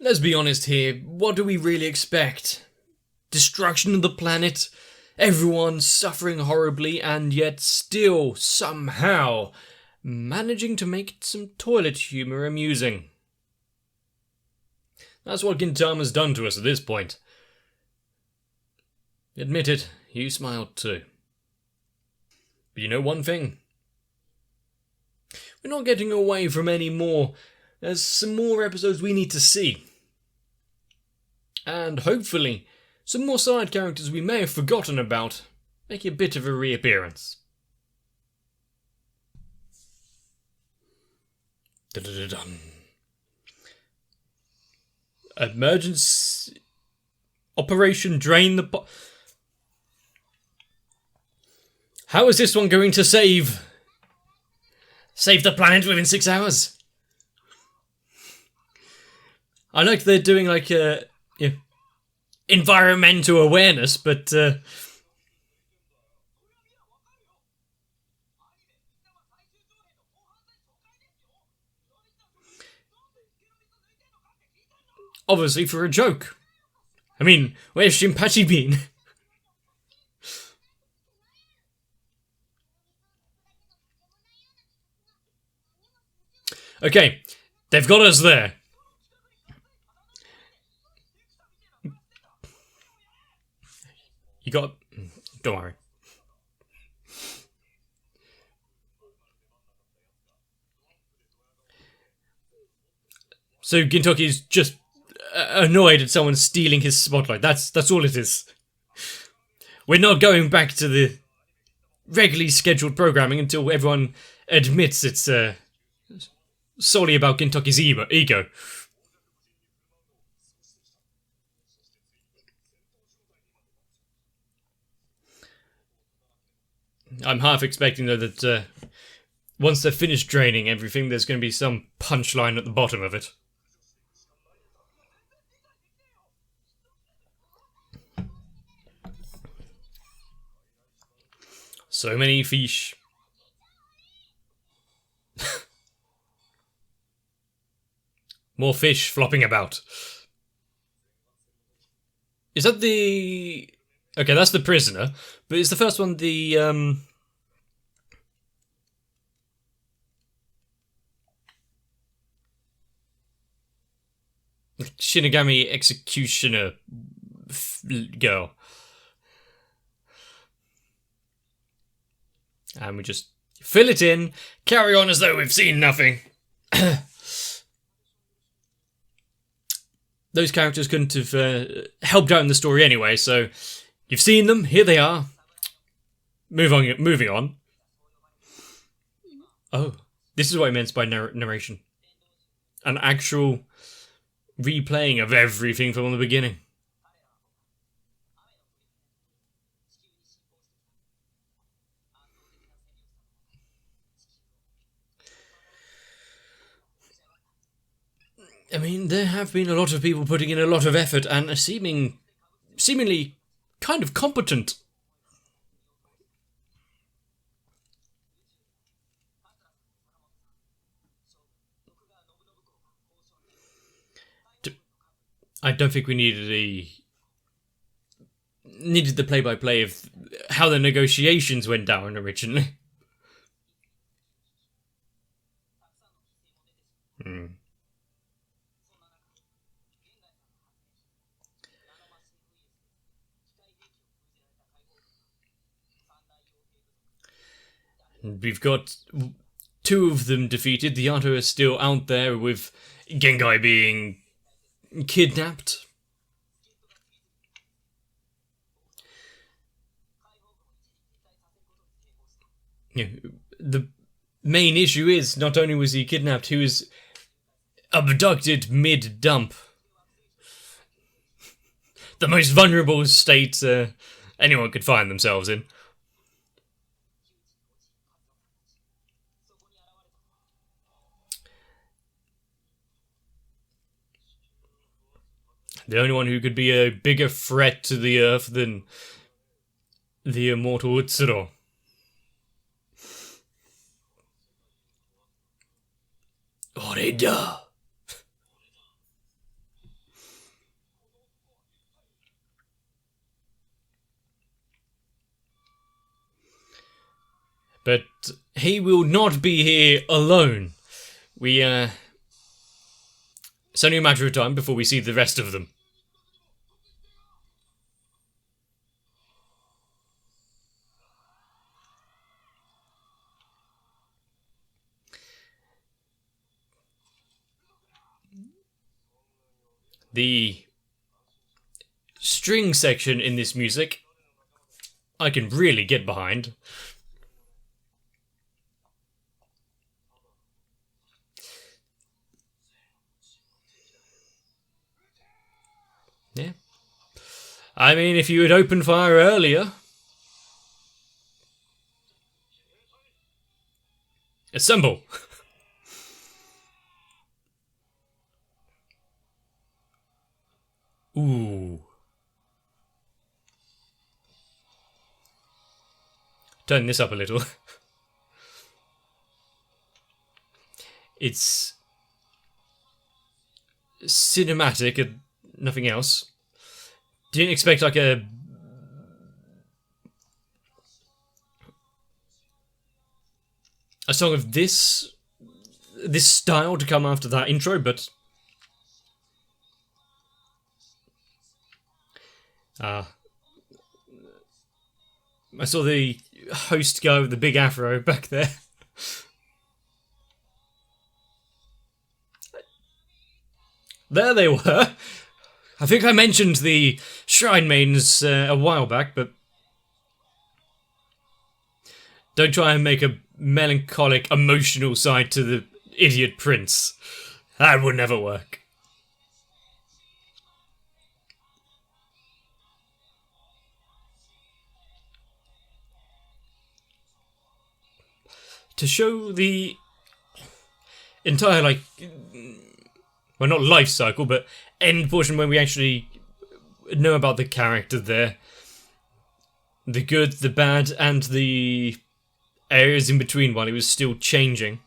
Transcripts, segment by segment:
let's be honest here, what do we really expect? Destruction of the planet, everyone suffering horribly, and yet still, somehow, managing to make some toilet humour amusing. That's what Gintama's done to us at this point. Admit it, you smiled too. But you know one thing? We're not getting away from any more. There's some more episodes we need to see. And hopefully, some more side characters we may have forgotten about make a bit of a reappearance. Da-da-da-dum. Emergency Operation Drain the How is this one going to save the planet within 6 hours? I like they're doing like environmental awareness, but obviously for a joke. I mean, where's Shinpachi been? Okay, they've got us there. You got... Don't worry. So Gintoki's just annoyed at someone stealing his spotlight. That's all it is. We're not going back to the regularly scheduled programming until everyone admits it's solely about Gintoki's ego. I'm half expecting though that once they're finished draining everything, there's going to be some punchline at the bottom of it. So many fish. More fish flopping about. Is that the... Okay, that's the prisoner. But is the first one the, Shinigami executioner girl? And we just fill it in, carry on as though we've seen nothing. Those characters couldn't have helped out in the story anyway, so you've seen them, here they are. Moving on. Oh, this is what I meant by narration. An actual replaying of everything from the beginning. I mean, there have been a lot of people putting in a lot of effort and seemingly kind of competent. I don't think we needed the play-by-play of how the negotiations went down originally. We've got 2 of them defeated. The other is still out there with Gengai being kidnapped. Yeah, the main issue is not only was he kidnapped, he was abducted mid-dump. The most vulnerable state anyone could find themselves in. The only one who could be a bigger threat to the Earth than the immortal Utsuro. Oreda. But he will not be here alone. It's only a matter of time before we see the rest of them. The string section in this music, I can really get behind. Yeah. I mean, if you had opened fire earlier... Assemble! Ooh. Turn this up a little. It's cinematic and nothing else. Didn't expect like a song of this style to come after that intro, but I saw the host guy with the big afro back there. There they were. I think I mentioned the Shrine Maidens a while back, but don't try and make a melancholic, emotional side to the idiot prince. That would never work. To show the entire, like, well, not life cycle, but end portion when we actually know about the character there. The good, the bad, and the areas in between while he was still changing.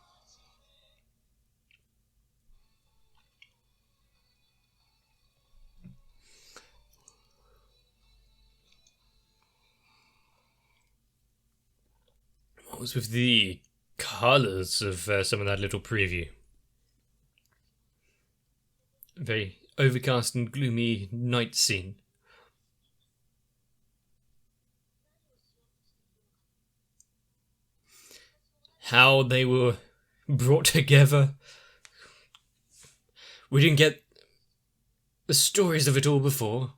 What was with the colours of some of that little preview? Very overcast and gloomy night scene. How they were brought together. We didn't get the stories of it all before.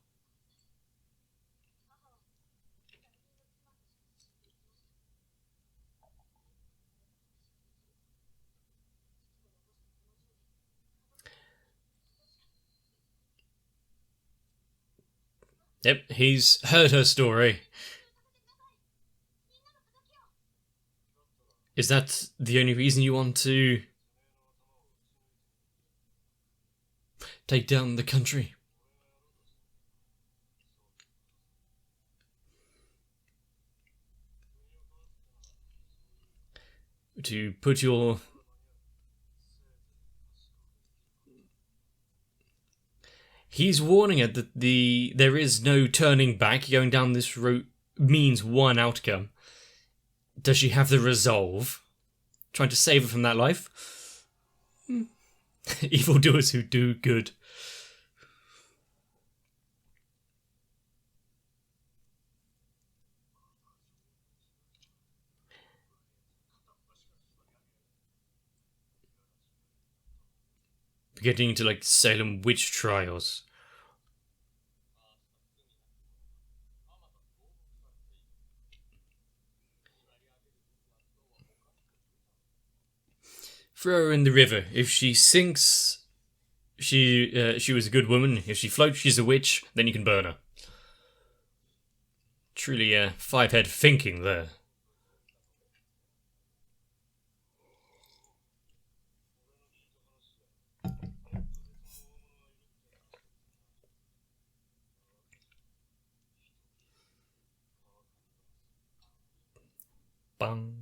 Yep, he's heard her story. Is that the only reason you want to take down the country? To put your... He's warning it that there is no turning back. Going down this route means one outcome. Does she have the resolve? Trying to save her from that life? Evildoers who do good. Getting into like Salem witch trials. Throw her in the river. If she sinks, she was a good woman. If she floats, she's a witch. Then you can burn her. Truly a five-head thinking there. Bang.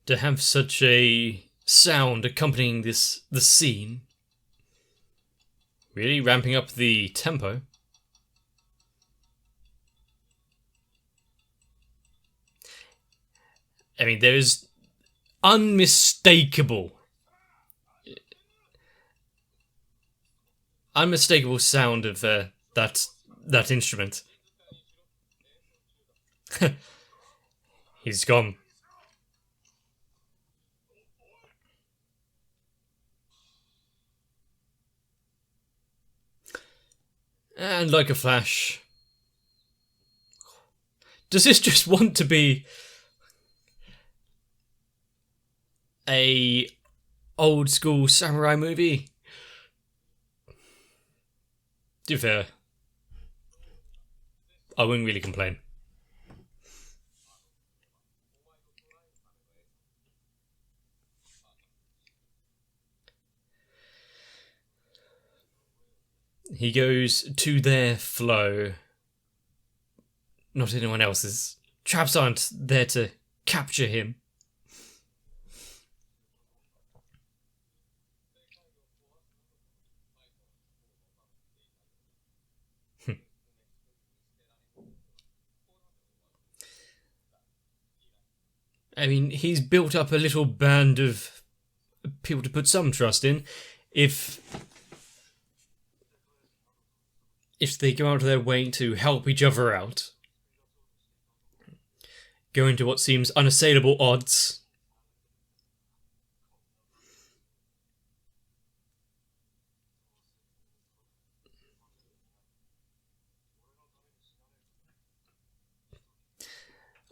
To have such a sound accompanying the scene. Really ramping up the tempo. I mean, there is unmistakable sound of that instrument. He's gone. And like a flash. Does this just want to be a old school samurai movie? To be fair, I wouldn't really complain. He goes to their flow, not anyone else's. Traps aren't there to capture him. I mean, he's built up a little band of people to put some trust in. If they go out of their way to help each other out, go into what seems unassailable odds.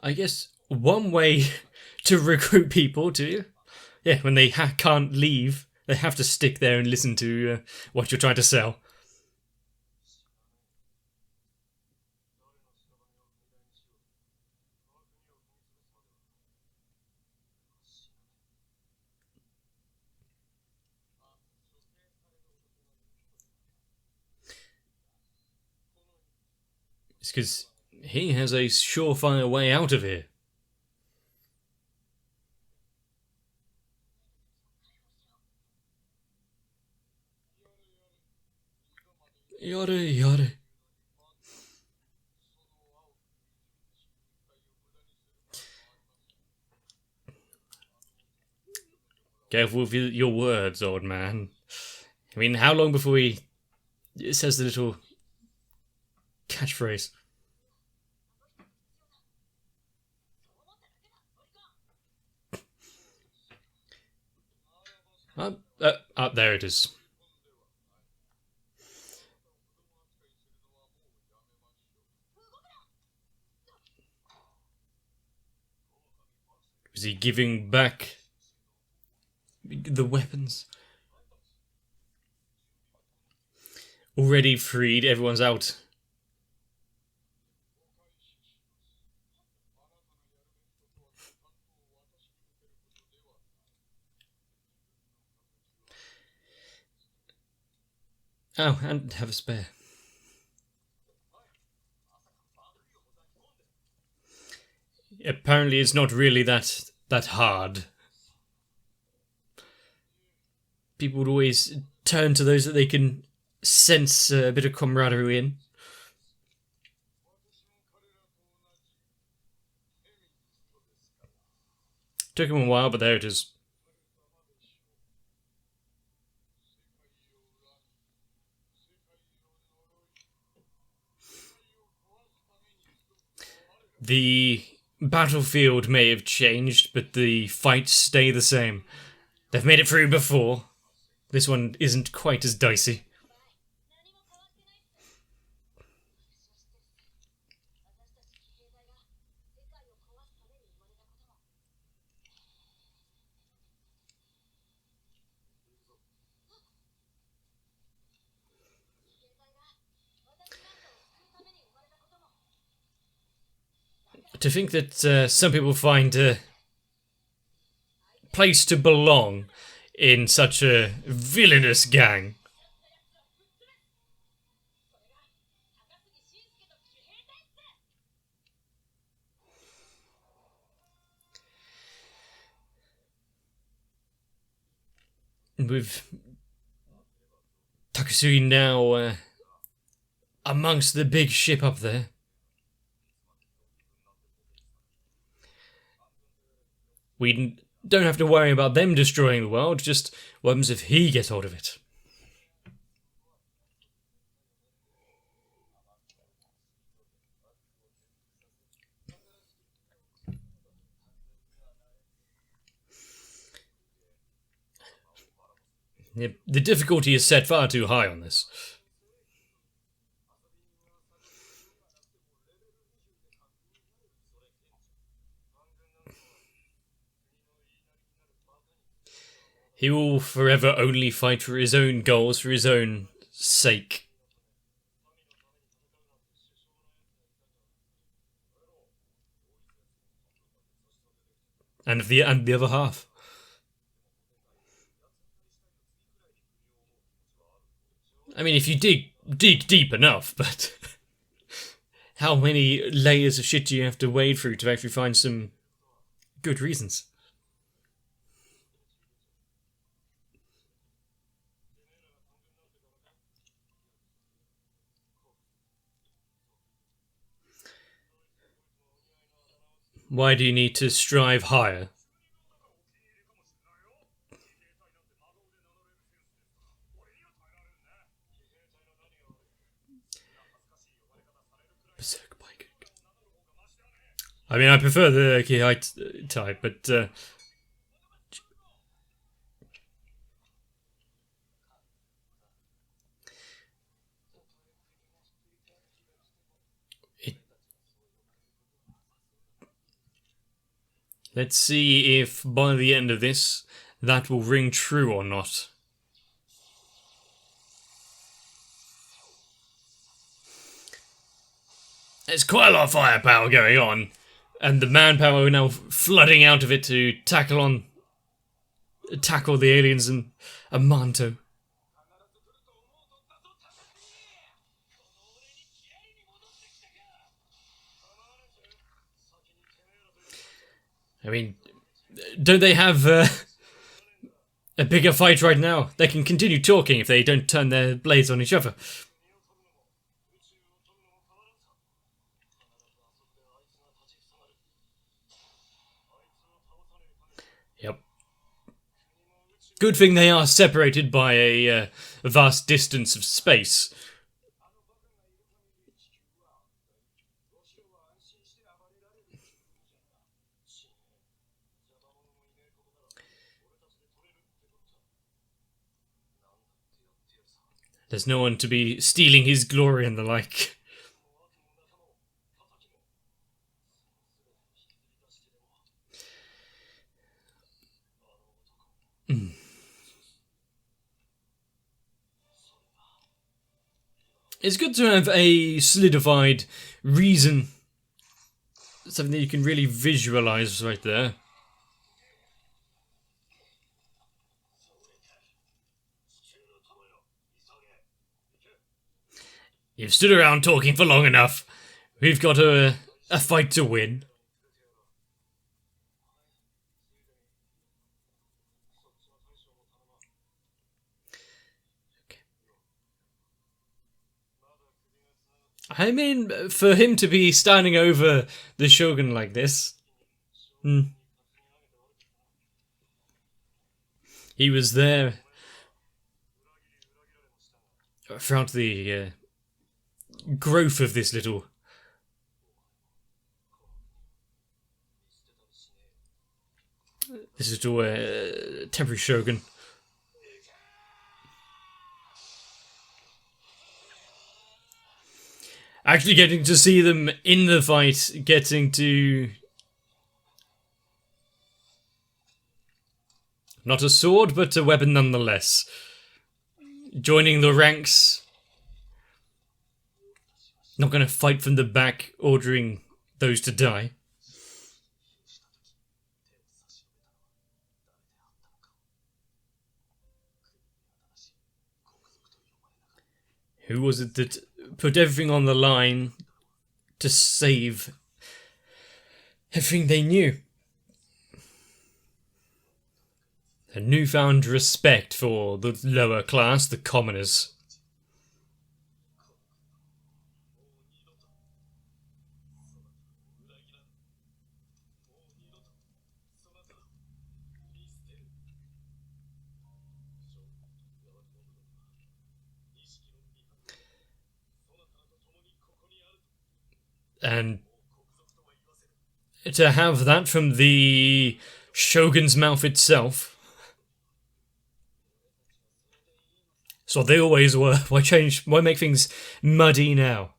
I guess one way to recruit people to, when they can't leave, they have to stick there and listen to what you're trying to sell. It's because he has a surefire way out of here. Yada yada. Careful with your words, old man. I mean, how long before he says the little catchphrase? There it is. Was he giving back the weapons? Already freed, everyone's out. Oh, and have a spare. Apparently it's not really that hard. People would always turn to those that they can sense a bit of camaraderie in. Took him a while, but there it is. The battlefield may have changed, but the fights stay the same. They've made it through before. This one isn't quite as dicey. To think that some people find a place to belong in such a villainous gang. With Because we now amongst the big ship up there. We don't have to worry about them destroying the world, just what happens if he gets hold of it. The difficulty is set far too high on this. He will forever only fight for his own goals, for his own sake. And the other half. I mean, if you dig deep enough, but how many layers of shit do you have to wade through to actually find some good reasons? Why do you need to strive higher? I mean, I prefer the Kihai type, but let's see if by the end of this that will ring true or not. There's quite a lot of firepower going on, and the manpower are now flooding out of it to tackle the aliens and Manto. I mean, don't they have a bigger fight right now? They can continue talking if they don't turn their blades on each other. Yep. Good thing they are separated by a vast distance of space. There's no one to be stealing his glory and the like. It's good to have a solidified reason. Something that you can really visualize right there. You've stood around talking for long enough. We've got a fight to win. I mean, for him to be standing over the Shogun like this... He was there throughout the growth of this little... temporary Shogun. Actually getting to see them in the fight, getting to... Not a sword, but a weapon nonetheless. Joining the ranks. Not going to fight from the back, ordering those to die. Who was it that put everything on the line to save everything they knew? A newfound respect for the lower class, the commoners. And to have that from the Shogun's mouth itself. So they always were. Why change? Why make things muddy now?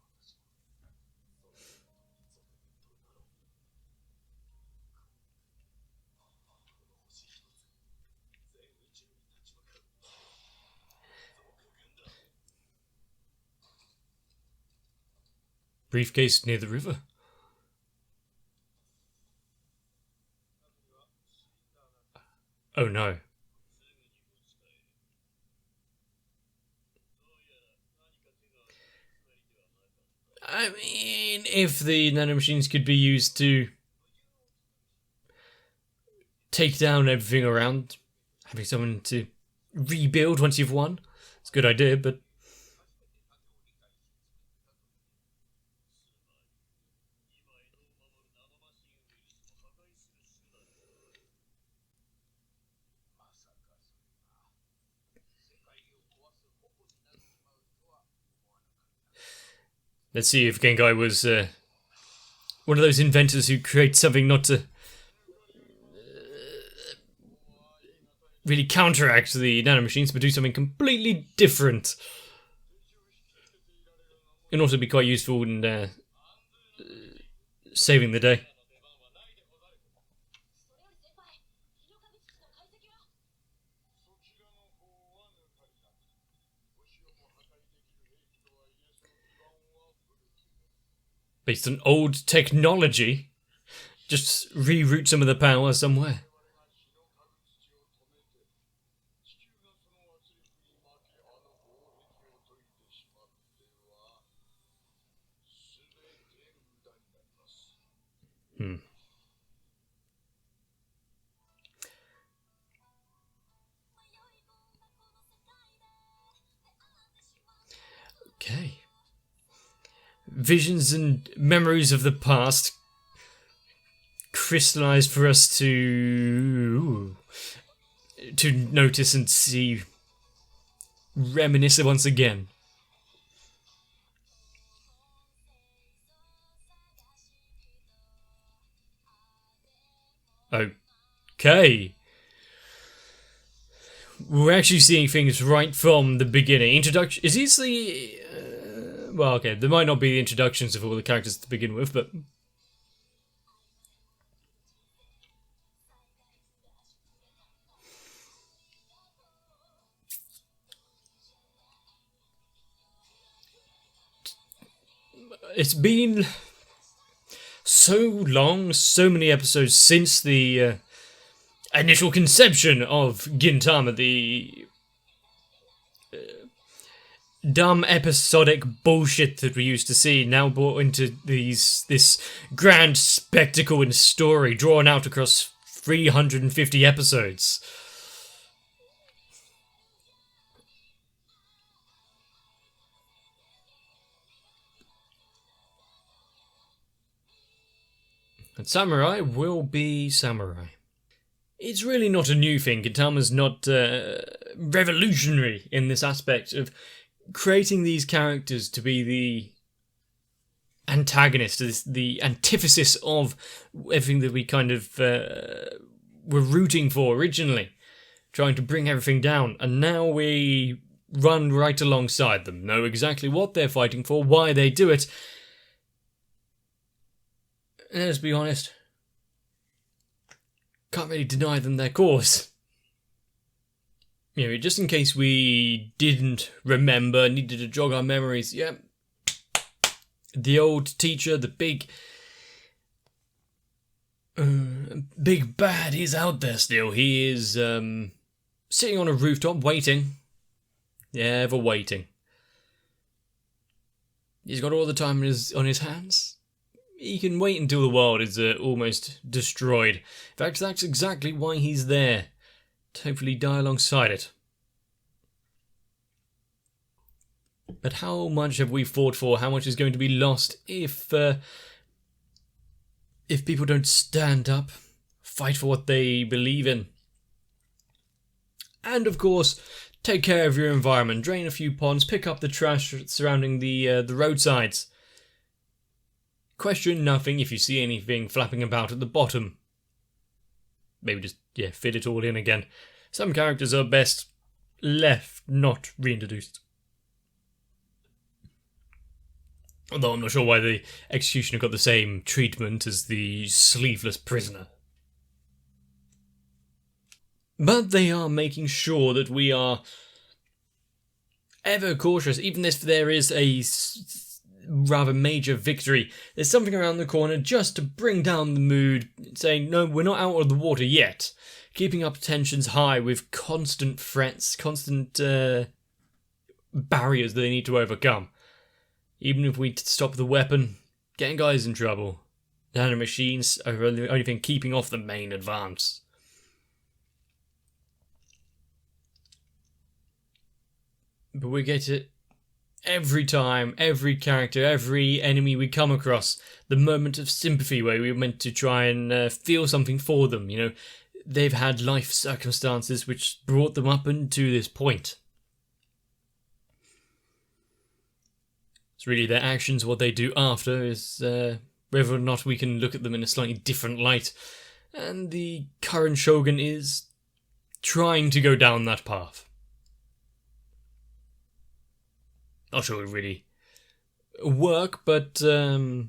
Briefcase near the river. Oh no. I mean, if the nanomachines could be used to take down everything around, having someone to rebuild once you've won, it's a good idea, but let's see if Gengai was one of those inventors who create something not to really counteract the nanomachines, but do something completely different. And also be quite useful in saving the day. Based on old technology, just reroute some of the power somewhere. Okay. Visions and memories of the past crystallized for us to notice and see, reminisce once again. Okay. We're actually seeing things right from the beginning. Introduction is easily well, okay, there might not be the introductions of all the characters to begin with, but it's been so long, so many episodes since the initial conception of Gintama, the dumb episodic bullshit that we used to see, now brought into this grand spectacle and story drawn out across 350 episodes. And samurai will be samurai. It's really not a new thing. Gintama's not revolutionary in this aspect of creating these characters to be the antagonist, the antithesis of everything that we kind of were rooting for originally, trying to bring everything down, and now we run right alongside them, know exactly what they're fighting for, why they do it. And let's be honest, can't really deny them their cause. You know, just in case we didn't remember, needed to jog our memories, yeah. The old teacher, the big bad, he's out there still. He is sitting on a rooftop waiting. Yeah, ever waiting. He's got all the time on his hands. He can wait until the world is almost destroyed. In fact, that's exactly why he's there. To hopefully die alongside it. But how much have we fought for? How much is going to be lost if people don't stand up, fight for what they believe in? And of course, take care of your environment. Drain a few ponds, pick up the trash surrounding the roadsides. Question nothing if you see anything flapping about at the bottom. Maybe just, fit it all in again. Some characters are best left not reintroduced. Although I'm not sure why the executioner got the same treatment as the sleeveless prisoner. But they are making sure that we are ever cautious, even if there is a rather major victory. There's something around the corner just to bring down the mood, saying, no, we're not out of the water yet. Keeping up tensions high with constant threats, constant barriers that they need to overcome. Even if we stop the weapon, getting guys in trouble. The nanomachines are the only thing keeping off the main advance. But we get it every time, every character, every enemy we come across. The moment of sympathy where we're meant to try and feel something for them. You know, they've had life circumstances which brought them up into this point. It's really their actions, what they do after, is whether or not we can look at them in a slightly different light. And the current Shogun is trying to go down that path. Not sure it would really work, but it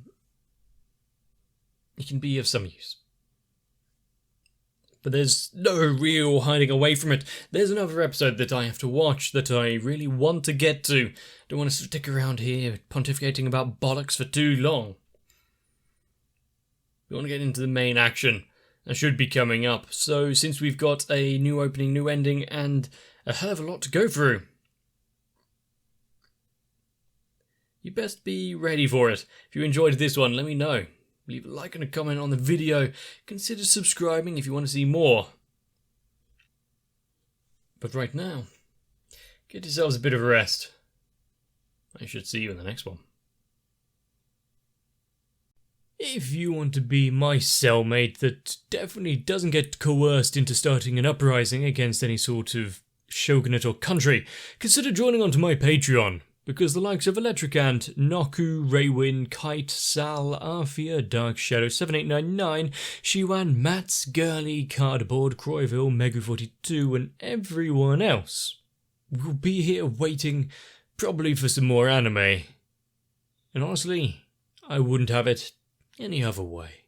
can be of some use. But there's no real hiding away from it. There's another episode that I have to watch that I really want to get to. Don't want to stick around here pontificating about bollocks for too long. We want to get into the main action. That should be coming up. So since we've got a new opening, new ending, and a hell of a lot to go through, you best be ready for it. If you enjoyed this one, let me know. Leave a like and a comment on the video. Consider subscribing if you want to see more. But right now, get yourselves a bit of a rest. I should see you in the next one. If you want to be my cellmate that definitely doesn't get coerced into starting an uprising against any sort of shogunate or country, consider joining onto my Patreon. Because the likes of Electric Ant, Noku, Raywin, Kite, Sal, Arthea, Dark Shadow 7899, Shiwan, Mats, Girly, Cardboard, Croyville, Megu42 and everyone else will be here waiting probably for some more anime. And honestly, I wouldn't have it any other way.